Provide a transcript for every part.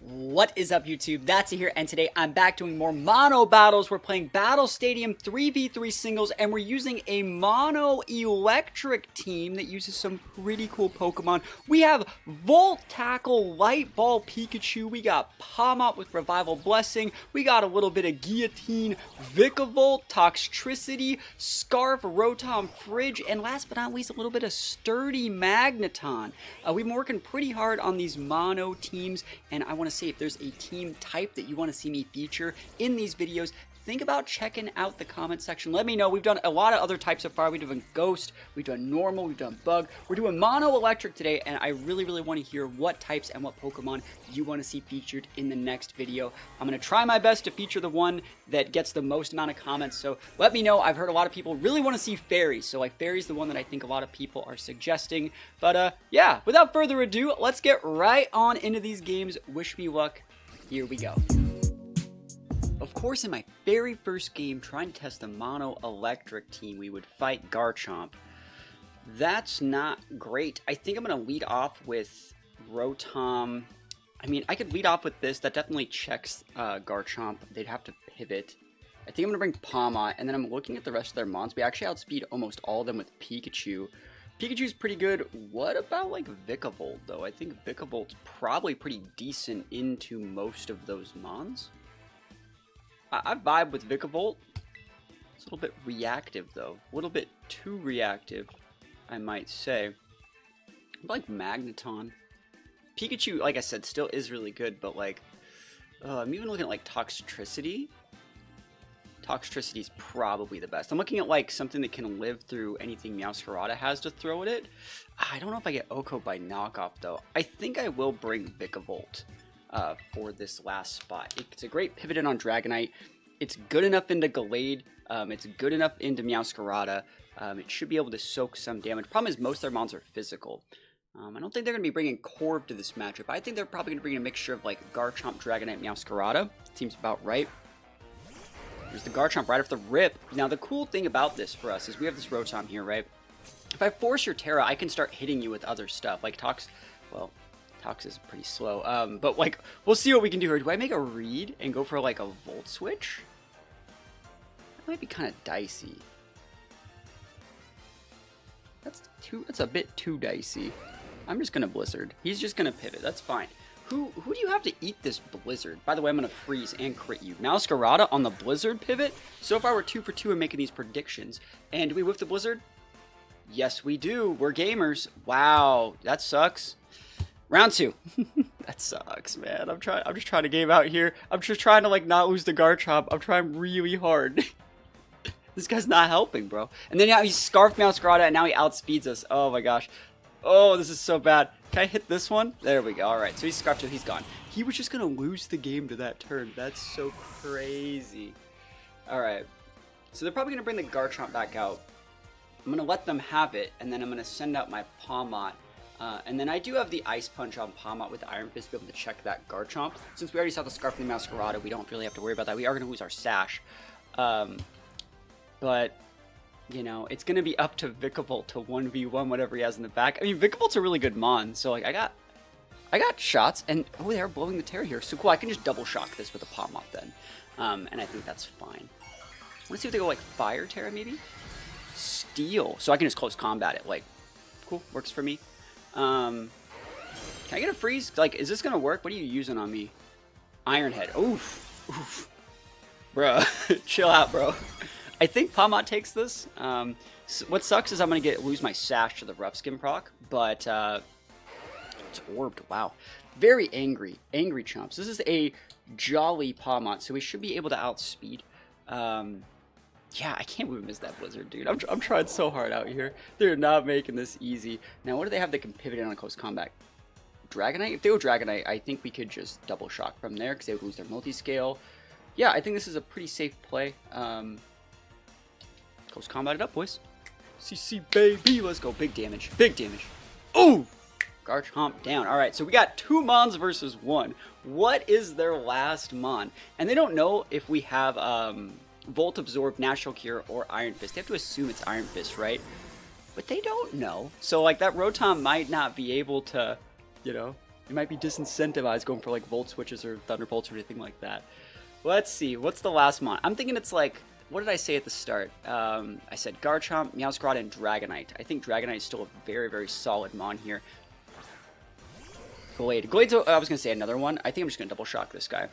What is up, YouTube? That's here, and today I'm back doing more Mono battles. We're playing Battle Stadium 3v3 singles, and we're using a Mono ElectricTeam that uses some pretty cool Pokemon. We have Volt Tackle, Light Ball Pikachu, we got Palmot with Revival Blessing, we got a little bit of Guillotine, Vikavolt, Toxtricity, Scarf, Rotom, Fridge, and last but not least, a little bit of Sturdy Magneton. We've been working pretty hard on these Mono teams, and I want to say if there's a team type that you want to see me feature in these videos, think about checking out the comment section. Let me know. We've done a lot of other types so far. We've done Ghost, we've done Normal, we've done Bug. We're doing Mono Electric today, and I really want to hear what types and what Pokemon you want to see featured in the next video. I'm going to try my best to feature the one that gets the most amount of comments, so let me know. I've heard a lot of people really want to see Fairies, so like Fairies the one that I think a lot of people are suggesting. But yeah, without further ado, let's get right on into these games. Wish me luck. Here we go. Of course, in my very first game, trying to test the Mono ElectricTeam, we would fight Garchomp. That's not great. I think I'm going to lead off with Rotom. I mean, I could lead off with this. That definitely checks Garchomp. They'd have to pivot. I think I'm going to bring Palmot, and then I'm looking at the rest of their mons. We actually outspeed almost all of them with Pikachu. Pikachu's pretty good. What about, like, Vikavolt, though? I think Vikavolt's probably pretty decent into most of those mons. I vibe with Vikavolt. It's a little bit reactive, though. A little bit too reactive, I might say. I like Magneton. Pikachu, like I said, still is really good, but, like, I'm even looking at, like, Toxtricity. Toxtricity's probably the best. I'm looking at, like, something that can live through anything Meowscarada has to throw at it. I don't know if I get Oko by knockoff, though. I think I will bring Vikavolt for this last spot. It's a great pivot in on Dragonite. It's good enough into Gallade. It's good enough into Meowscarada. It should be able to soak some damage. Problem is, most of their mons are physical. I don't think they're going to be bringing Corv to this matchup. I think they're probably going to bring a mixture of, like, Garchomp, Dragonite, Meowscarada. Seems about right. There's the Garchomp right off the rip. Now, the cool thing about this for us is we have this Rotom here, right? If I force your Terra, I can start hitting you with other stuff. Like Tox, well, Tox is pretty slow. But, like, we'll see what we can do here. Do I make a read and go for, like, a Volt Switch? That might be kind of dicey. That's a bit too dicey. I'm just going to Blizzard. He's just going to pivot. That's fine. Who do you have to eat this Blizzard? By the way, I'm going to freeze and crit you. Meowscarada on the Blizzard pivot? So far, we're 2 for 2 in making these predictions. And do we whiff the Blizzard? Yes, we do. We're gamers. Wow, that sucks. Round 2. That sucks, man. I'm just trying to game out here. I'm just trying to, like, not lose the Garchomp. I'm trying really hard. This guy's not helping, bro. And then now he scarfed Meowscarada, and now he outspeeds us. Oh, my gosh. Oh, this is so bad. Can I hit this one? There we go. All right, so he's scarfed, so he's gone. He was just going to lose the game to that turn. That's so crazy. All right. So they're probably going to bring the Garchomp back out. I'm going to let them have it, and then I'm going to send out my Palmot. And then I do have the Ice Punch on Palmot with the Iron Fist to be able to check that Garchomp. Since we already saw the Scarf from the Meowscarada, we don't really have to worry about that. We are going to lose our Sash. But, you know, it's going to be up to Vikavolt to 1v1 whatever he has in the back. I mean, Vikavolt's a really good mon, so, like, I got shots, and, oh, they are blowing the Terra here. So cool, I can just double shock this with a Palmot then. And I think that's fine. I want to see if they go, like, Fire Terra, maybe? Steel. So I can just close combat it, like, cool, works for me. Can I get a freeze? Like, is this going to work? What are you using on me? Iron Head. Oof. Oof. Bruh, chill out, bro. I think Palmot takes this. So what sucks is I'm going to lose my Sash to the Rough Skin proc, but it's orbed. Wow. Very angry. Angry chumps. This is a jolly Palmot, so we should be able to outspeed. Yeah, I can't believe we missed that Blizzard, dude. I'm trying so hard out here. They're not making this easy. Now, what do they have that can pivot in on close combat? Dragonite? If they go Dragonite, I think we could just double shock from there because they would lose their multi-scale. Yeah, I think this is a pretty safe play. Close combat it up, boys. CC, baby. Let's go. Big damage. Big damage. Ooh! Garchomp down. Alright, so we got 2 Mons versus 1. What is their last Mon? And they don't know if we have Volt Absorb, Natural Cure, or Iron Fist. They have to assume it's Iron Fist, right? But they don't know. So, like, that Rotom might not be able to, you know, It might be disincentivized going for like Volt Switches or Thunderbolts or anything like that. Let's see, what's the last mon? I'm thinking it's like, what did I say at the start? I said Garchomp, Meowscarada, and Dragonite. I think Dragonite is still a very, very solid mon here. Glade. Glade's, I was going to say another one. I think I'm just going to double shock this guy.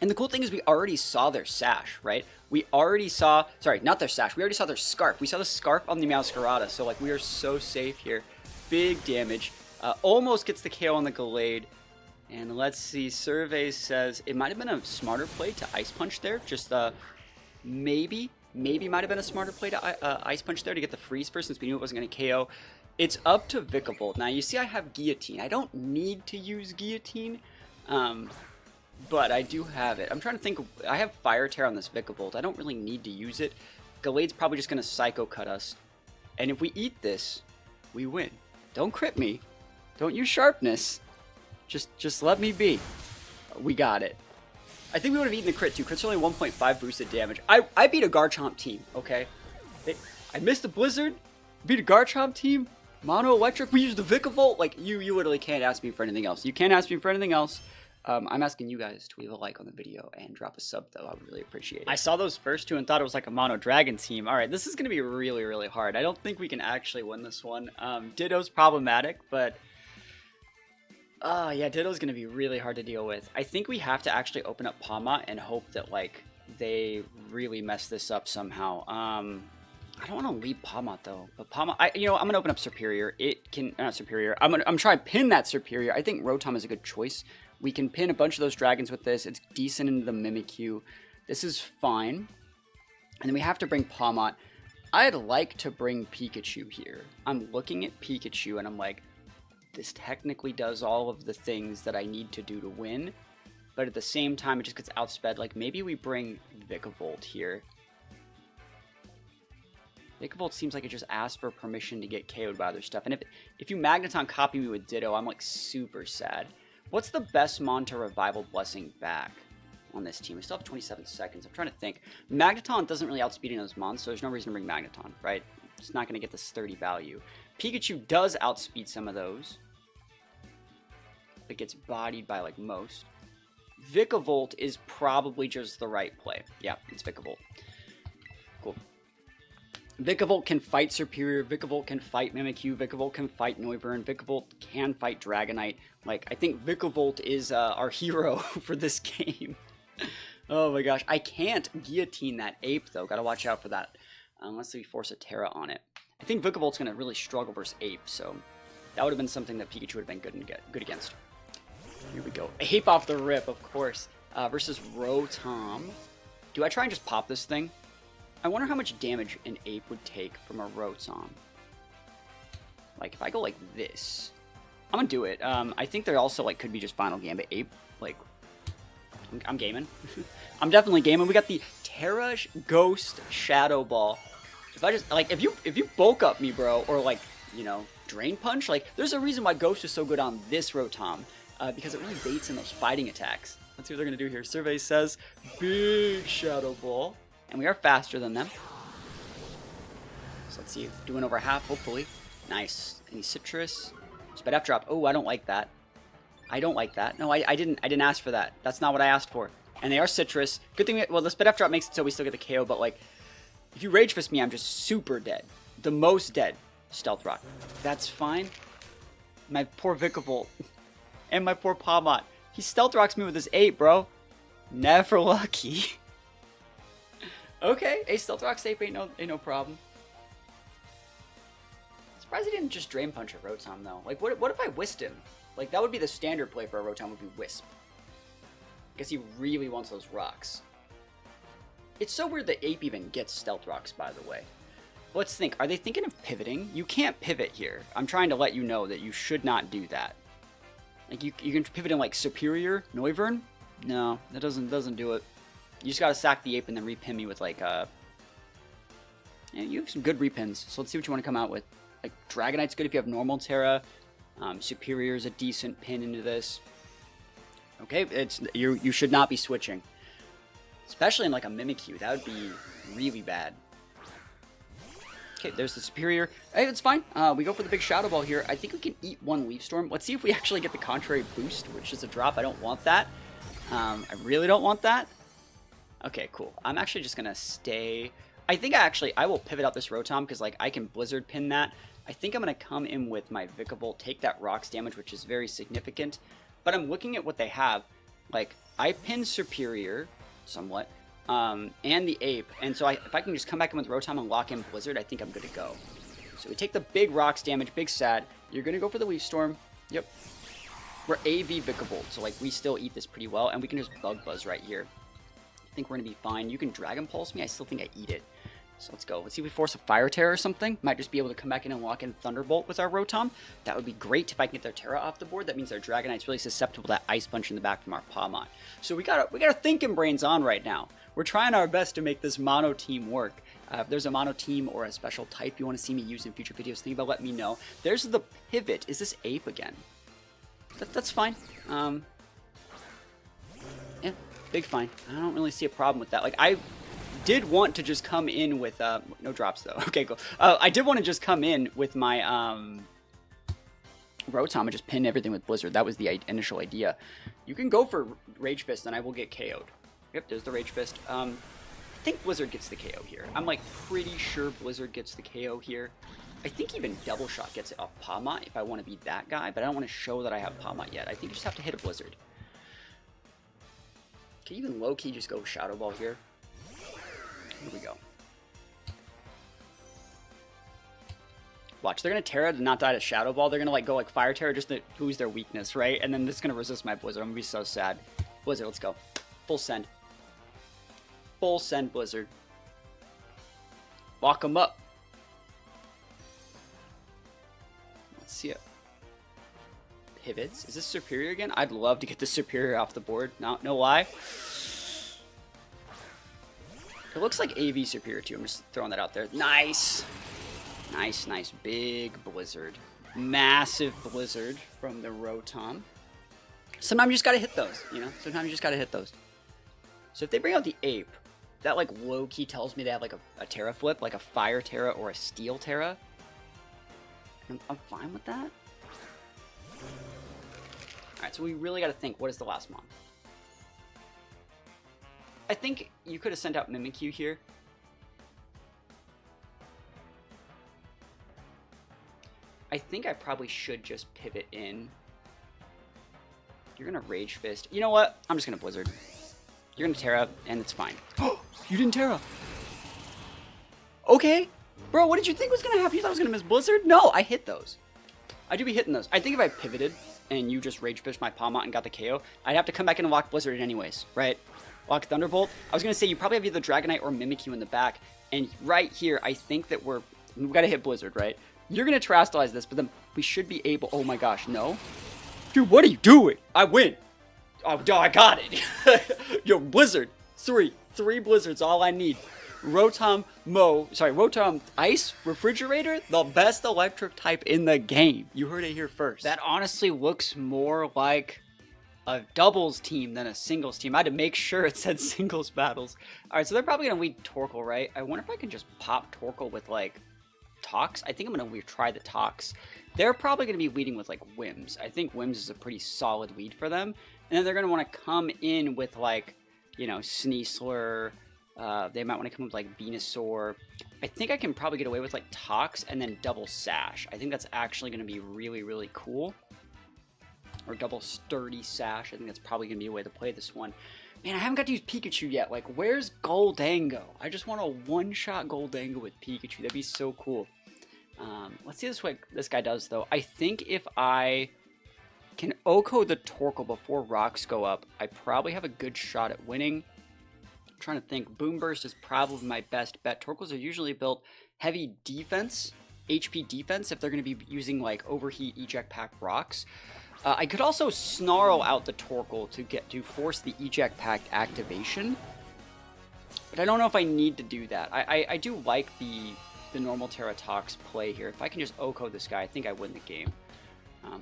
And the cool thing is we already saw their Sash, right? We already saw, sorry, not their Sash. We already saw their Scarf. We saw the Scarf on the Meowscarada. So, like, we are so safe here. Big damage. Almost gets the KO on the Glade. And let's see. Survey says it might have been a smarter play to Ice Punch there. Just, maybe might have been a smarter play to Ice Punch there to get the freeze first since we knew it wasn't going to KO. It's up to Vikavolt. Now, you see I have Guillotine. I don't need to use Guillotine, but I do have it. I'm trying to think. I have Fire Tear on this Vikavolt. I don't really need to use it. Glade's probably just going to Psycho Cut us. And if we eat this, we win. Don't crit me. Don't use Sharpness. Just let me be. We got it. I think we would have eaten the crit too. Crit's only 1.5 boosted damage. I beat a Garchomp team, okay? I missed a Blizzard. Beat a Garchomp team. Mono Electric. We used the Vikavolt. Like, you literally can't ask me for anything else. You can't ask me for anything else. I'm asking you guys to leave a like on the video and drop a sub, though. I would really appreciate it. I saw those first two and thought it was like a Mono Dragon team. All right, this is going to be really, really hard. I don't think we can actually win this one. Ditto's problematic, but... yeah, Ditto's going to be really hard to deal with. I think we have to actually open up Palmot and hope that, like, they really mess this up somehow. I don't want to leave Palmot, though. But Palmot, I'm going to open up Superior. It can, not Superior. I'm trying to pin that Superior. I think Rotom is a good choice. We can pin a bunch of those dragons with this. It's decent into the Mimikyu. This is fine. And then we have to bring Palmot. I'd like to bring Pikachu here. I'm looking at Pikachu and I'm like, this technically does all of the things that I need to do to win. But at the same time, it just gets outsped. Like, maybe we bring Vikavolt here. Vikavolt seems like it just asks for permission to get KO'd by other stuff. And if you Magneton copy me with Ditto, I'm like super sad. What's the best mon to Revival Blessing back on this team? We still have 27 seconds. I'm trying to think. Magneton doesn't really outspeed any of those mons, so there's no reason to bring Magneton, right? It's not going to get this 30 value. Pikachu does outspeed some of those. It gets bodied by, like, most. Vikavolt is probably just the right play. Yeah, it's Vikavolt. Cool. Vikavolt can fight Superior, Vikavolt can fight Mimikyu, Vikavolt can fight Noivern, Vikavolt can fight Dragonite. Like, I think Vikavolt is our hero for this game. Oh my gosh, I can't guillotine that ape though, gotta watch out for that. Unless we force a Terra on it. I think Vikavolt's gonna really struggle versus ape, so that would have been something that Pikachu would have been good against. Here we go. Ape off the rip, of course, versus Rotom. Do I try and just pop this thing? I wonder how much damage an ape would take from a Rotom. Like, if I go like this, I'm gonna do it. I think there also, like, could be just Final Gambit ape. Like, I'm gaming. I'm definitely gaming. We got the Terra Ghost Shadow Ball. If I just, like, if you bulk up me, bro, or, like, you know, Drain Punch, like, there's a reason why Ghost is so good on this Rotom, because it really baits in those fighting attacks. Let's see what they're gonna do here. Survey says, big Shadow Ball. And we are faster than them. So let's see. Doing over half, hopefully. Nice. Any Citrus? Sped F drop. Oh, I don't like that. I don't like that. No, I didn't ask for that. That's not what I asked for. And they are Citrus. Good thing, well, the Sped F drop makes it so we still get the KO, but, like, if you Rage Fist me, I'm just super dead. The most dead. Stealth Rock. That's fine. My poor Vikavolt. And my poor Palmot. He Stealth Rocks me with his 8, bro. Never lucky. Okay, a Stealth Rock safe ain't no problem. Surprised he didn't just Drain Punch a Rotom though. Like, what if I Whisked him? Like, that would be the standard play for a Rotom, would be Wisp. Guess he really wants those rocks. It's so weird that Ape even gets Stealth Rocks, by the way. Let's think. Are they thinking of pivoting? You can't pivot here. I'm trying to let you know that you should not do that. Like, you can pivot in, like, Superior, Noivern? No, that doesn't do it. You just gotta sack the ape and then repin me with, like, yeah, you have some good repins, so let's see what you want to come out with. Like, Dragonite's good if you have normal Terra. Superior's a decent pin into this. Okay, you should not be switching. Especially in, like, a Mimikyu. That would be really bad. Okay, there's the Superior. Hey, it's fine. We go for the big Shadow Ball here. I think we can eat one Leaf Storm. Let's see if we actually get the contrary boost, which is a drop. I don't want that. I really don't want that. Okay, cool. I'm actually just going to stay. I think I will pivot out this Rotom because, like, I can Blizzard pin that. I think I'm going to come in with my Vikavolt, take that Rocks damage, which is very significant. But I'm looking at what they have. Like, I pin Superior somewhat, and the Ape. And so if I can just come back in with Rotom and lock in Blizzard, I think I'm good to go. So we take the big Rocks damage, big sad. You're going to go for the Leaf Storm. Yep. We're AV Vikavolt, so, like, we still eat this pretty well. And we can just Bug Buzz right here. I think we're going to be fine. You can Dragon Pulse me. I still think I eat it. So let's go. Let's see if we force a Fire Terror or something. Might just be able to come back in and lock in Thunderbolt with our Rotom. That would be great if I can get their Terra off the board. That means our Dragonite's really susceptible to that Ice Punch in the back from our Pawmon. So we got our thinking brains on right now. We're trying our best to make this mono team work. If there's a mono team or a special type you want to see me use in future videos, think about letting me know. There's the Pivot. Is this Ape again? That's fine. Yeah, big fine. I don't really see a problem with that. Like, I did want to just come in with no drops though. Okay, cool. I did want to just come in with my Rotom and just pin everything with Blizzard. That was the initial idea. You can go for Rage Fist and I will get KO'd. Yep, there's the Rage Fist. I think Blizzard gets the KO here. I'm like pretty sure Blizzard gets the KO here. I think even Double Shot gets it off Pawmot if I want to be that guy, but I don't want to show that I have Pawmot yet. I think you just have to hit a Blizzard. Can you even low-key just go Shadow Ball here? Here we go. Watch, they're going to Terra to not die to Shadow Ball. They're going to like go like Fire Terror just to lose their weakness, right? And then this is going to resist my Blizzard. I'm going to be so sad. Blizzard, let's go. Full send. Full send, Blizzard. Lock them up. Let's see it. Pivots. Is this Superior again? I'd love to get the Superior off the board. No lie. It looks like AV Superior too. I'm just throwing that out there. Nice. Nice, nice. Big Blizzard. Massive Blizzard from the Rotom. Sometimes you just gotta hit those, you know? Sometimes you just gotta hit those. So if they bring out the Ape, that like low-key tells me they have like a Terra flip, like a Fire Terra or a Steel Terra. I'm fine with that. Alright, so we really gotta think, what is the last mon? I think you could have sent out Mimikyu here. I think I probably should just pivot in. You're gonna Rage Fist. You know what? I'm just gonna Blizzard. You're gonna Terra, and it's fine. Oh, you didn't Terra. Okay. Bro, what did you think was gonna happen? You thought I was gonna miss Blizzard? No, I hit those. I do be hitting those. I think if I pivoted and you just Rage Fished my Pawmot and got the KO, I'd have to come back in and lock Blizzard anyways, right? Lock Thunderbolt. I was gonna say you probably have either Dragonite or Mimikyu in the back, and right here, I think that we've gotta hit Blizzard, right? You're gonna Terastallize this, but then we should be able. Oh my gosh, no, dude, what are you doing? I win. Oh, I got it. Yo, Blizzard. Three Blizzards, all I need. Rotom Ice Refrigerator, the best electric type in the game. You heard it here first. That honestly looks more like a doubles team than a singles team. I had to make sure it said singles battles. Alright, so they're probably going to lead Torkoal, right? I wonder if I can just pop Torkoal with, like, Tox. I think I'm going to try the Tox. They're probably going to be leading with, like, Wims. I think Wims is a pretty solid lead for them. And then they're going to want to come in with, like, you know, Sneasler. They might want to come up with, like, Venusaur. I think I can probably get away with, like, Tox and then double Sash. I think that's actually going to be really, really cool. Or double Sturdy Sash. I think that's probably going to be a way to play this one. Man, I haven't got to use Pikachu yet. Like, where's Goldango? I just want a one-shot Goldango with Pikachu. That'd be so cool. Let's see what this guy does, though. I think if I can Oko the Torkoal before rocks go up, I probably have a good shot at winning. I'm trying to think. Boom Burst is probably my best bet. Torkoals are usually built heavy defense, HP defense, if they're going to be using, like, Overheat, Eject Pack rocks. I could also Snarl out the Torkoal to force the Eject Pack activation, but I don't know if I need to do that. I do like the normal Terra Tox play here. If I can just Oko this guy, I think I win the game.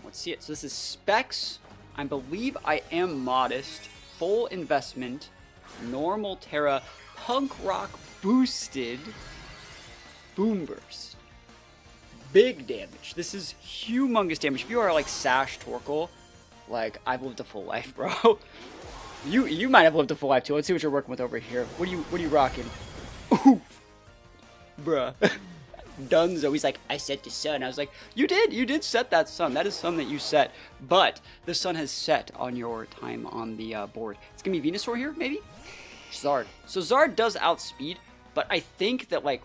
Let's see it. So this is Specs. I believe I am Modest. Full investment. Normal Terra. Punk Rock boosted. Boom Burst. Big damage. This is humongous damage. If you are like Sash Torkoal, like I've lived a full life, bro. You might have lived a full life too. Let's see what you're working with over here. What are you rocking? Oof. Bruh. Dunzo. He's like, I set the sun. I was like, you did set that sun. That is sun that you set. But the sun has set on your time on the board. It's gonna be Venusaur here, maybe? Zard. So Zard does outspeed, but I think that like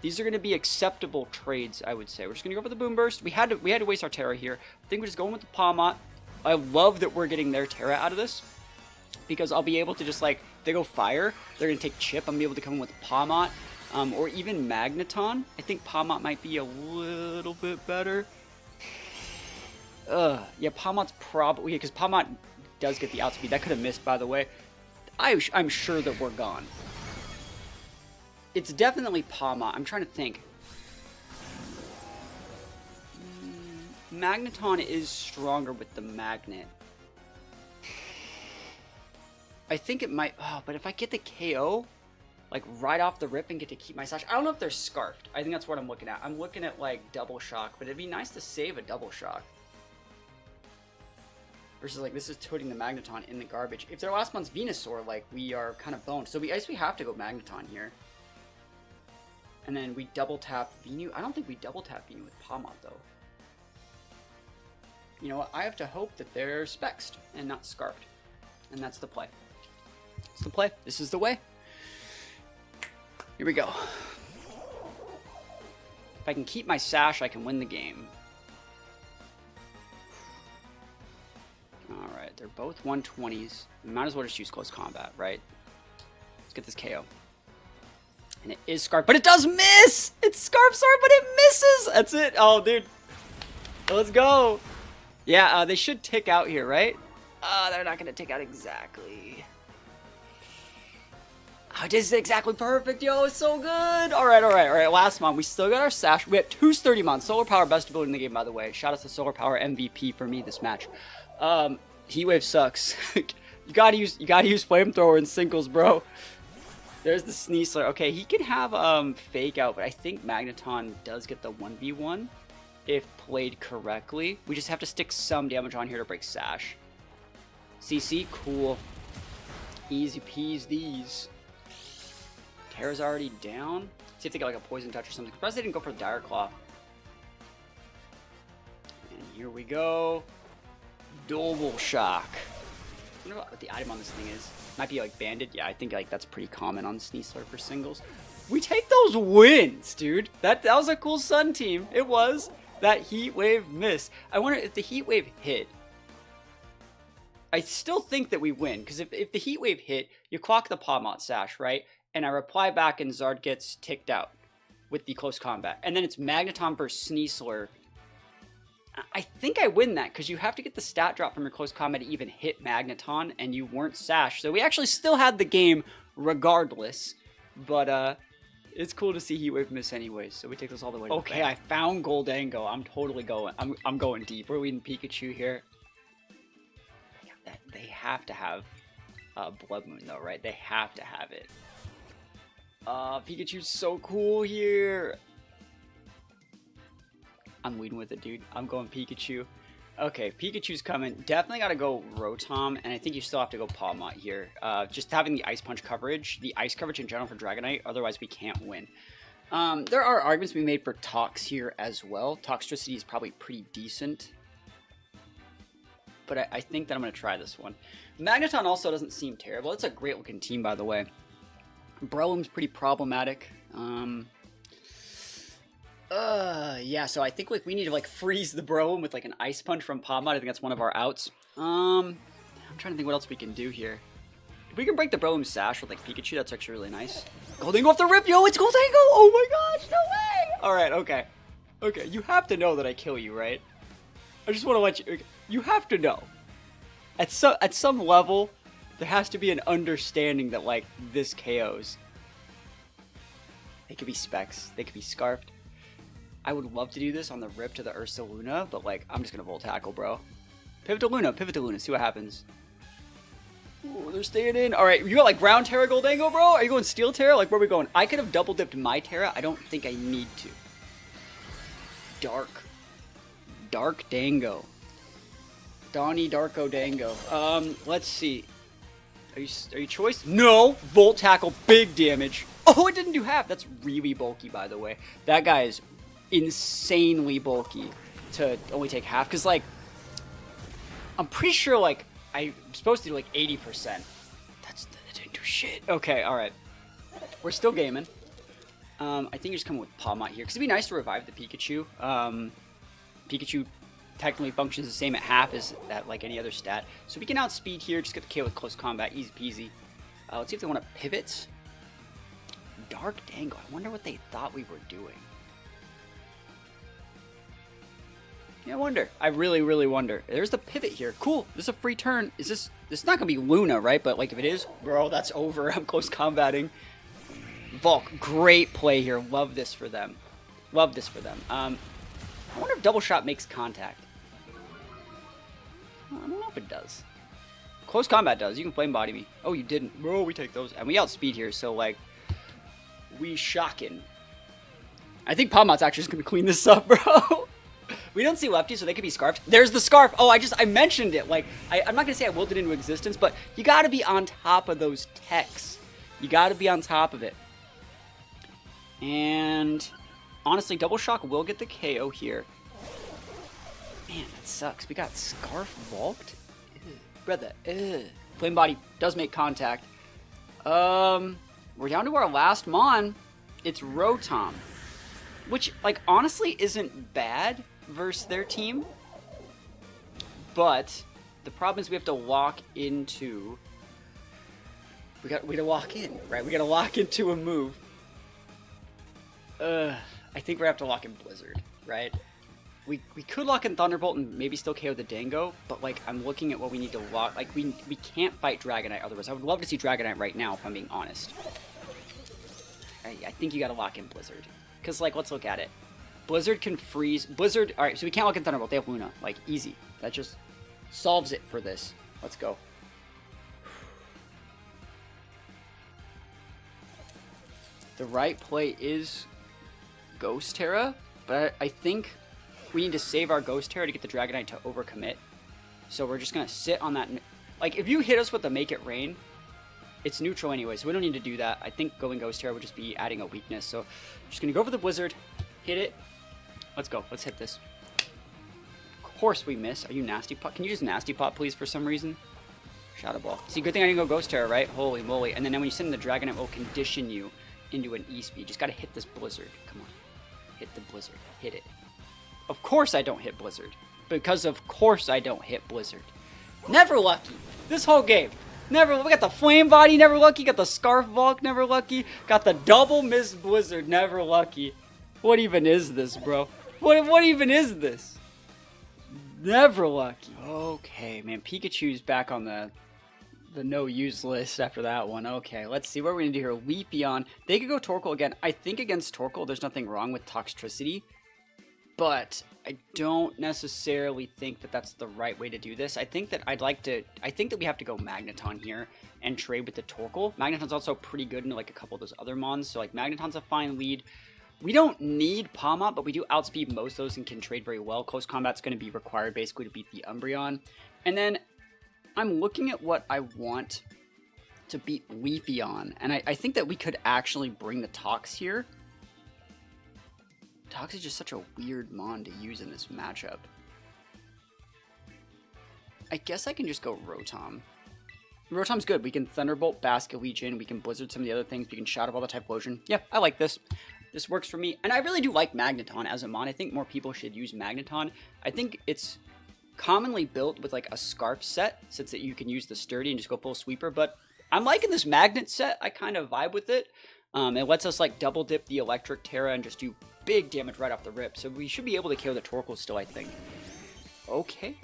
these are gonna be acceptable trades, I would say. We're just gonna go for the Boom Burst. We had to waste our Terra here. I think we're just going with the Palmot. I love that we're getting their Terra out of this, because I'll be able to just like, if they go Fire, they're gonna take Chip. I'm gonna be able to come in with Palmot, or even Magneton. I think Palmot might be a little bit better. Yeah, Palmot's probably, because Palmot does get the outspeed. That could have missed, by the way. I'm sure that we're gone. It's definitely Palmot. I'm trying to think. Magneton is stronger with the Magnet. I think it might... Oh, but if I get the KO, like, right off the rip and get to keep my Sash... I don't know if they're Scarfed. I think that's what I'm looking at. I'm looking at, like, Double Shock, but it'd be nice to save a Double Shock. Versus, like, this is toting the Magneton in the garbage. If their last one's Venusaur, like, we are kind of boned. So I guess we have to go Magneton here. And then we double tap Venu. I don't think we double tap Venu with Palmot, though. You know what? I have to hope that they're Spexed and not Scarfed. And that's the play. It's the play. This is the way. Here we go. If I can keep my Sash, I can win the game. Alright, they're both 120s. We might as well just use Close Combat, right? Let's get this KO. And it is Scarf, but it does miss! It's Scarf Sword, but it misses! That's it. Oh, dude. Let's go. Yeah, they should tick out here, right? They're not going to tick out exactly. Oh, this is exactly perfect, yo. It's so good. All right. Last mon. We still got our Sash. We have two sturdy mon. Solar Power, best ability in the game, by the way. Shout out to Solar Power MVP for me this match. Heat Wave sucks. you gotta use Flamethrower in singles, bro. There's the Sneasler. Okay, he can have Fake Out, but I think Magneton does get the 1v1 if played correctly. We just have to stick some damage on here to break Sash. CC, cool. Easy peas these. Terra's already down. See if they got like a Poison Touch or something. Surprised they didn't go for Dire Claw. And here we go. Double Shock. I wonder what the item on this thing is. Might be like Banded. Yeah, I think like that's pretty common on Sneasler for singles. We take those wins, dude. That was a cool Sun team. It was. That Heat Wave miss. I wonder if the Heat Wave hit. I still think that we win, because if the Heat Wave hit, you clock the Palmot Sash, right? And I reply back and Zard gets ticked out with the Close Combat. And then it's Magneton versus Sneasler. I think I win that, because you have to get the stat drop from your Close Combat to even hit Magneton, and you weren't Sash. So we actually still had the game regardless. But, it's cool to see Heat Wave miss anyways, so we take this all the way to the bank. I found Goldango. I'm totally going. I'm going deep. We're leading Pikachu here. They have to have Blood Moon though, right? They have to have it. Pikachu's so cool here. I'm leading with it, dude. I'm going Pikachu. Okay, Pikachu's coming. Definitely got to go Rotom, and I think you still have to go Palmot here. Just having the Ice Punch coverage, the Ice coverage in general for Dragonite, otherwise we can't win. There are arguments to be made for Tox here as well. Toxtricity is probably pretty decent. But I think that I'm going to try this one. Magneton also doesn't seem terrible. It's a great looking team, by the way. Breloom's pretty problematic. Yeah, so I think like we need to like freeze the Breloom with like an Ice Punch from Palmot. I think that's one of our outs. I'm trying to think what else we can do here. If we can break the Breloom Sash with like Pikachu, that's actually really nice. Goldango off the rip, yo! It's Goldango! Oh my gosh, no way! Alright, okay. Okay, you have to know that I kill you, right? I just want to let you... You have to know. At some level, there has to be an understanding that like this KOs. They could be Specs. They could be Scarfed. I would love to do this on the rip to the Ursaluna, but like, I'm just gonna Volt Tackle, bro. Pivot to Luna, see what happens. Ooh, they're staying in. All right, you got like ground Terra Goldango, bro? Are you going Steel Terra? Like, where are we going? I could have double dipped my Terra. I don't think I need to. Dark Dango. Donnie Darko Dango. Let's see. Are you choice? No! Volt Tackle, big damage. Oh, it didn't do half. That's really bulky, by the way. That guy is insanely bulky to only take half. Because, like, I'm pretty sure, like, I'm supposed to do, like, 80%. That didn't do shit. Okay, alright. We're still gaming. I think you're just coming with Palmot here. Because it'd be nice to revive the Pikachu. Pikachu technically functions the same at half as at like any other stat. So we can outspeed here, just get the KO with close combat, easy peasy. Let's see if they want to pivot. Dark Dango, I wonder what they thought we were doing. Yeah, I wonder. I really wonder. There's the pivot here. Cool, this is a free turn. Is this is not gonna be Luna, right? But like if it is, bro, that's over. I'm close combating. Volk, great play here. Love this for them. Love this for them. I wonder if Double Shot makes contact. I don't know if it does. Close combat does. You can flame body me. Oh, you didn't. Bro, we take those. And we outspeed here, so like, we shocking. I think Palmot's actually just going to clean this up, bro. We don't see lefty, so they could be scarfed. There's the scarf. Oh, I mentioned it. Like, I'm not going to say I willed it into existence, but you got to be on top of those techs. You got to be on top of it. And honestly, Double Shock will get the KO here. Man, that sucks. We got Scarf Volked? Ew, brother, ugh. Flame Body does make contact. We're down to our last Mon. It's Rotom. Which, like, honestly isn't bad versus their team. But the problem is we have to lock into... We gotta lock in, right? We gotta lock into a move. I think we're gonna have to lock in Blizzard, right? We could lock in Thunderbolt and maybe still KO the Dango, but like I'm looking at what we need to lock. Like we can't fight Dragonite otherwise. I would love to see Dragonite right now if I'm being honest. I think you gotta lock in Blizzard. Cause like let's look at it. Blizzard can freeze. Blizzard, alright, so we can't lock in Thunderbolt. They have Luna. Like easy. That just solves it for this. Let's go. The right play is Ghost Terra, but I think we need to save our Ghost Terra to get the Dragonite to overcommit. So we're just going to sit on that. Like, if you hit us with the Make It Rain, it's neutral anyway, so we don't need to do that. I think going Ghost Terra would just be adding a weakness. So just going to go for the Blizzard, hit it. Let's go. Let's hit this. Of course we miss. Are you Nasty Pot? Can you just Nasty Pot, please, for some reason? Shadow Ball. See, good thing I didn't go Ghost Terra, right? Holy moly. And then when you send in the Dragonite, it will condition you into an E-Speed. Just got to hit this Blizzard. Come on. Hit the Blizzard. Hit it. Of course I don't hit Blizzard. Because of course I don't hit Blizzard. Never lucky. This whole game. Never. We got the Flame Body, never lucky. Got the Scarf Volk, never lucky. Got the double miss Blizzard, never lucky. What even is this, bro? What even is this? Never lucky. Okay, man. Pikachu's back on the no-use list after that one. Okay, let's see what we're going to do here. Leafeon. They could go Torkoal again. I think against Torkoal, there's nothing wrong with Toxtricity. But I don't necessarily think that that's the right way to do this. I think that I think that we have to go Magneton here and trade with the Torkoal. Magneton's also pretty good in like a couple of those other Mons. So like Magneton's a fine lead. We don't need Palmot, but we do outspeed most of those and can trade very well. Close combat's going to be required basically to beat the Umbreon. And then I'm looking at what I want to beat Leafeon. And I think that we could actually bring the Tox here. Tox is just such a weird Mon to use in this matchup. I guess I can just go Rotom. Rotom's good. We can Thunderbolt, Basket Legion, we can Blizzard some of the other things, we can Shadow Ball the Typhlosion. Yeah, I like this. This works for me. And I really do like Magneton as a Mon. I think more people should use Magneton. I think it's commonly built with like a Scarf set, since that you can use the Sturdy and just go full sweeper, but I'm liking this Magnet set. I kind of vibe with it. It lets us like double dip the Electric Terra and just do big damage right off the rip. So we should be able to KO the Torkoal still, I think. Okay.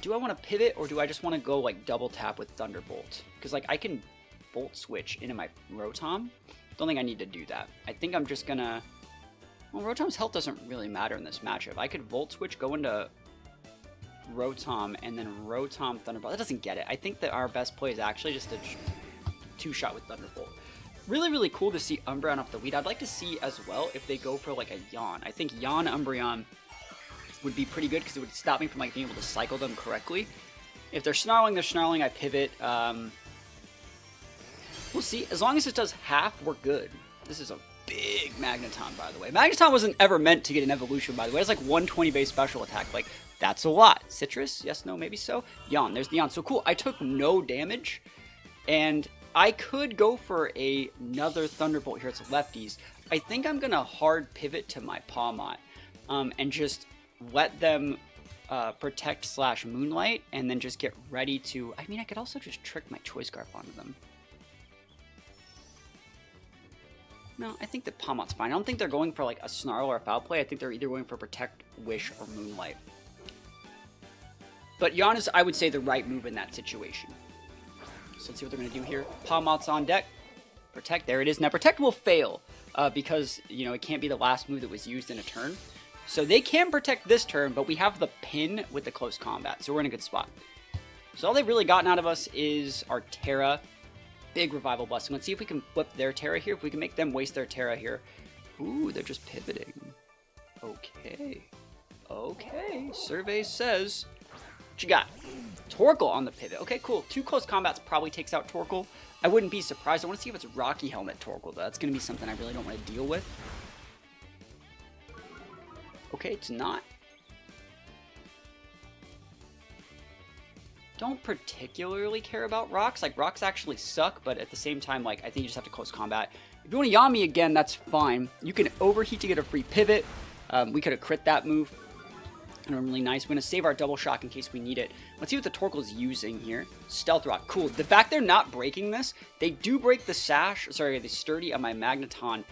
Do I want to pivot or do I just want to go like double tap with Thunderbolt? Because like I can Volt Switch into my Rotom. Don't think I need to do that. I think I'm just gonna... Well, Rotom's health doesn't really matter in this matchup. I could Volt Switch, go into Rotom and then Rotom Thunderbolt. That doesn't get it. I think that our best play is actually just a two-shot with Thunderbolt. Really, really cool to see Umbreon off the lead. I'd like to see as well if they go for like a Yawn. I think Yawn Umbreon would be pretty good because it would stop me from like being able to cycle them correctly. If they're snarling, I pivot. We'll see. As long as it does half, we're good. This is a big Magneton, by the way. Magneton wasn't ever meant to get an evolution, by the way. It's like 120 base special attack. Like, that's a lot. Citrus? Yes, no, maybe so. Yawn. There's the Yawn. So cool. I took no damage, and I could go for another Thunderbolt here. It's lefties. I think I'm going to hard pivot to my Pawmot and just let them protect / Moonlight, and then just get ready to... I mean, I could also just trick my Choice Scarf onto them. No, I think the Pawmot's fine. I don't think they're going for like a Snarl or a Foul Play. I think they're either going for Protect, Wish, or Moonlight. But Yawn is, I would say, the right move in that situation. So let's see what they're going to do here. Pawmot's on deck. Protect, there it is. Now Protect will fail because, you know, it can't be the last move that was used in a turn. So they can Protect this turn, but we have the pin with the close combat. So we're in a good spot. So all they've really gotten out of us is our Terra. Big Revival Blessing. Let's see if we can flip their Terra here. If we can make them waste their Terra here. Ooh, they're just pivoting. Okay. Okay. Survey says... What you got? Torkoal on the pivot. Okay, cool. 2 close combats probably takes out Torkoal. I wouldn't be surprised. I want to see if it's Rocky Helmet Torkoal, though. That's going to be something I really don't want to deal with. Okay, it's not. Don't particularly care about rocks. Like, rocks actually suck, but at the same time, like, I think you just have to close combat. If you want to yawn me again, that's fine. You can overheat to get a free pivot. We could have crit that move. Really nice. We're going to save our double shock in case we need it. Let's see what the Torkoal's using here. Stealth Rock. Cool. The fact they're not breaking this, they do break the the Sturdy on my Magneton.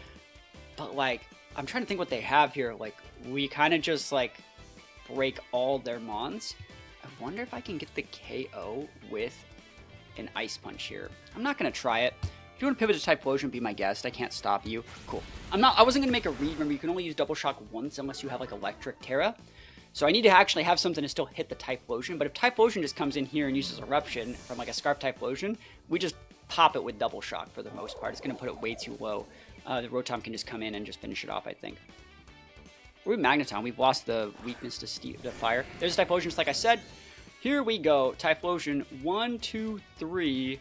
But, like, I'm trying to think what they have here. Like, we kind of just, like, break all their Mons. I wonder if I can get the KO with an Ice Punch here. I'm not going to try it. If you want to pivot to Typhlosion, be my guest. I can't stop you. Cool. I wasn't going to make a read. Remember, you can only use Double Shock once unless you have, like, Electric Terra. So I need to actually have something to still hit the Typhlosion. But if Typhlosion just comes in here and uses Eruption from, like, a Scarf Typhlosion, we just pop it with Double Shock for the most part. It's going to put it way too low. The Rotom can just come in and just finish it off, I think. We're Magneton. We've lost the weakness to fire. There's a Typhlosion, just like I said. Here we go. Typhlosion. 1, 2, 3.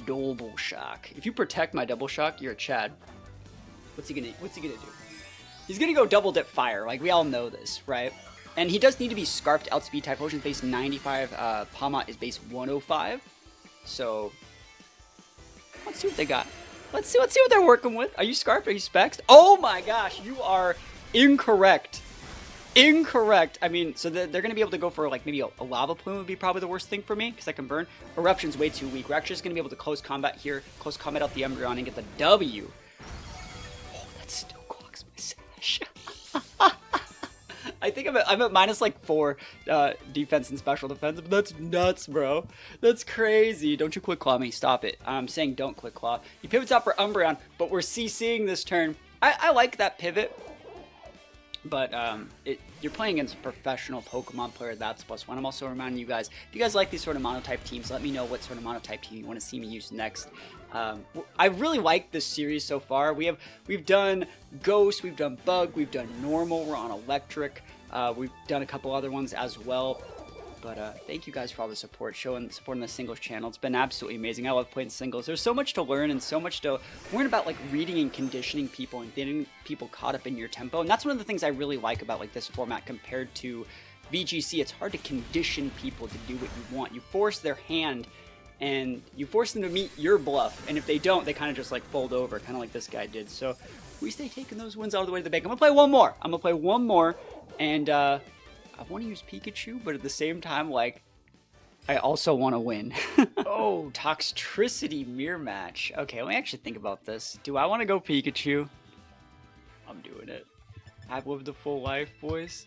Double Shock. If you protect my Double Shock, you're a Chad. What's he gonna do? He's gonna go Double Dip Fire. Like, we all know this, right? And he does need to be Scarfed to outspeed. Typhlosion's base 95. Pawmot is base 105. So let's see what they got. Let's see what they're working with. Are you Scarfed? Are you Spexed? Oh my gosh, you are incorrect. Incorrect. I mean, so they're going to be able to go for, like, maybe a Lava Plume would be probably the worst thing for me, because I can burn. Eruption's way too weak. We're actually just going to be able to close combat here, close combat out the Umbreon, and get the W. Oh, that still clocks my Sash. I think I'm at minus, like, 4 defense and special defense, but that's nuts, bro. That's crazy. Don't you Quick Claw me. Stop it. I'm saying don't Quick Claw. He pivots out for Umbreon, but we're CCing this turn. I like that pivot. But you're playing against a professional Pokemon player, that's +1. I'm also reminding you guys, if you guys like these sort of monotype teams, let me know what sort of monotype team you want to see me use next. I really like this series so far. We've done Ghost, we've done Bug, we've done Normal, we're on Electric. We've done a couple other ones as well. But thank you guys for all the support, supporting the singles channel. It's been absolutely amazing. I love playing singles. There's so much to learn and so much to learn about, like, reading and conditioning people and getting people caught up in your tempo. And that's one of the things I really like about, like, this format compared to VGC. It's hard to condition people to do what you want. You force their hand and you force them to meet your bluff. And if they don't, they kind of just, like, fold over, kind of like this guy did. So we stay taking those wins all the way to the bank. I'm going to play one more. And I want to use Pikachu, but at the same time, like, I also want to win. Oh, Toxtricity Mirror Match. Okay, let me actually think about this. Do I want to go Pikachu? I'm doing it. I've lived a full life, boys.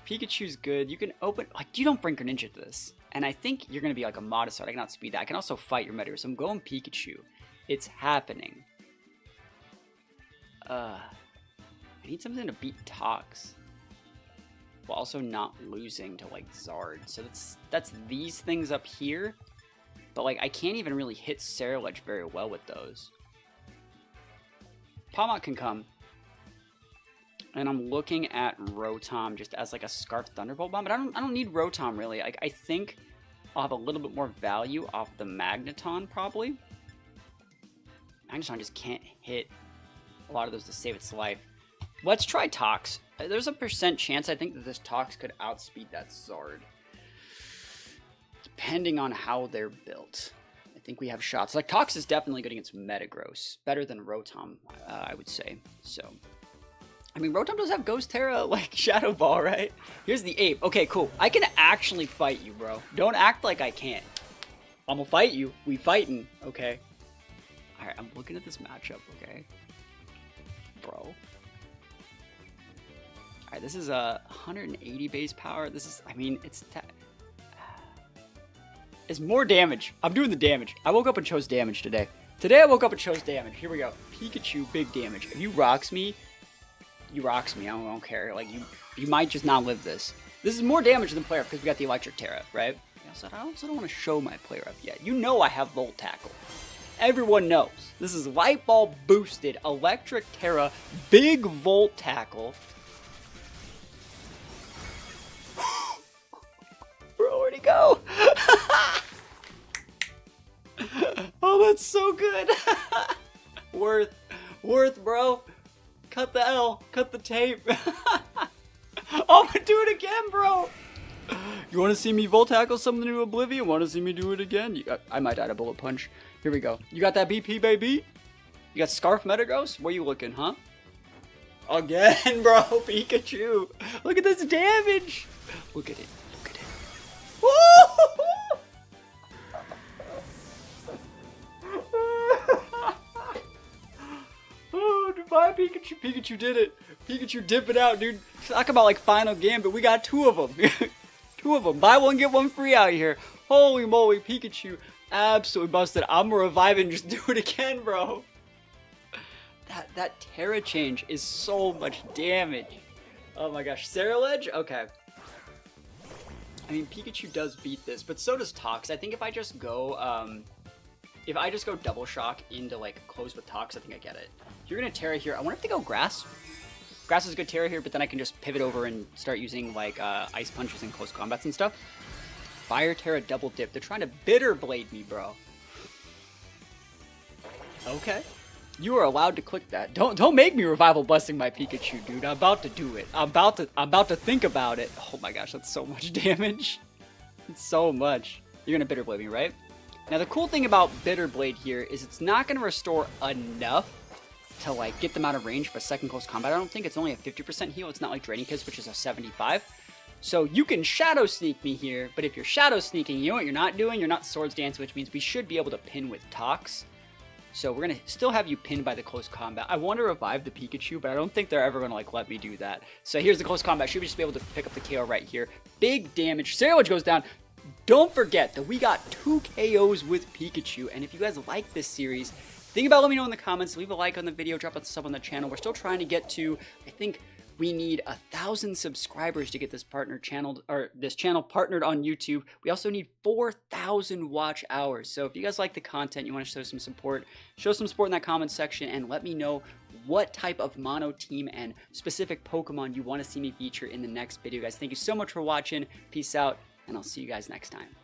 Pikachu's good. You can open... Like, you don't bring Greninja to this. And I think you're going to be like a Modest. I can outspeed that. I can also fight your Meteor, so I'm going Pikachu. It's happening. I need something to beat Tox. while also not losing to like Zard. So that's these things up here. But like I can't even really hit Ceruledge very well with those. Palmot can come. And I'm looking at Rotom just as like a Scarf Thunderbolt Bomb, but I don't need Rotom really. Like I think I'll have a little bit more value off the Magneton probably. Magneton just can't hit a lot of those to save its life. Let's try Tox. There's a % chance I think that this Tox could outspeed that Zard. Depending on how they're built. I think we have shots. Like Tox is definitely good against Metagross. Better than Rotom, I would say. So, I mean, Rotom does have Ghost Terra, like Shadow Ball, right? Here's the Ape. Okay, cool. I can actually fight you, bro. Don't act like I can't. I'm gonna fight you. We fighting, okay? Alright, I'm looking at this matchup, okay? Bro. Alright, this is a 180 base power. This is, I mean, it's more damage. I'm doing the damage. I woke up and chose damage today. Today I woke up and chose damage. Here we go. Pikachu, big damage. If you rocks me, you rocks me. I don't care. Like, you might just not live this. This is more damage than player because we got the Electric Terra, right? I also don't want to show my player up yet. You know I have Volt Tackle. Everyone knows. This is Light Ball boosted Electric Terra, big Volt Tackle. Bro, where'd he go? Oh, that's so good. Worth, bro. Cut the L. Cut the tape. Oh, I'm gonna do it again, bro. You want to see me Volt Tackle something to oblivion? Want to see me do it again? I might add a Bullet Punch. Here we go. You got that BP, baby? You got Scarf Metagross? Where you looking, huh? Again, bro. Pikachu. Look at this damage. Look at it. Look at it. Woo! Oh, goodbye, Pikachu. Pikachu did it. Pikachu dip it out, dude. Talk about like Final Gambit. We got 2 of them. 2 of them. Buy one, get one free out here. Holy moly, Pikachu absolutely busted. I'm gonna revive it and just do it again, bro. That Terra change is so much damage. Oh my gosh. Ceruledge? Okay. I mean, Pikachu does beat this, but so does Tox. I think if I just go Double Shock into like close with Tox, I think I get it. You're gonna Terra here. I wonder if they go Grass. Grass is a good Terra here, but then I can just pivot over and start using like Ice Punches in close combats and stuff. Fire Terra double dip. They're trying to Bitter Blade me, bro. Okay. You are allowed to click that. Don't make me Revival Blessing my Pikachu, dude. I'm about to do it. I'm about to think about it. Oh my gosh, that's so much damage. It's so much. You're gonna Bitter Blade me, right? Now the cool thing about Bitter Blade here is it's not gonna restore enough to like get them out of range for second close combat. I don't think it's only a 50% heal. It's not like Draining Kiss, which is a 75. So you can Shadow Sneak me here, but if you're Shadow Sneaking, you know what you're not doing? You're not Swords Dance, which means we should be able to pin with Tox. So we're gonna still have you pinned by the close combat. I want to revive the Pikachu, but I don't think they're ever gonna like let me do that. So here's the close combat. Should we just be able to pick up the KO right here? Big damage. Ceruledge goes down. Don't forget that we got 2 KOs with Pikachu, and if you guys like this series, think about letting me know in the comments. Leave a like on the video, drop a sub on the channel. We're still trying to get to, I think we need 1,000 subscribers to get this channel partnered on YouTube. We also need 4,000 watch hours. So if you guys like the content, you want to show some support in that comment section and let me know what type of mono team and specific Pokemon you want to see me feature in the next video, guys. Thank you so much for watching. Peace out, and I'll see you guys next time.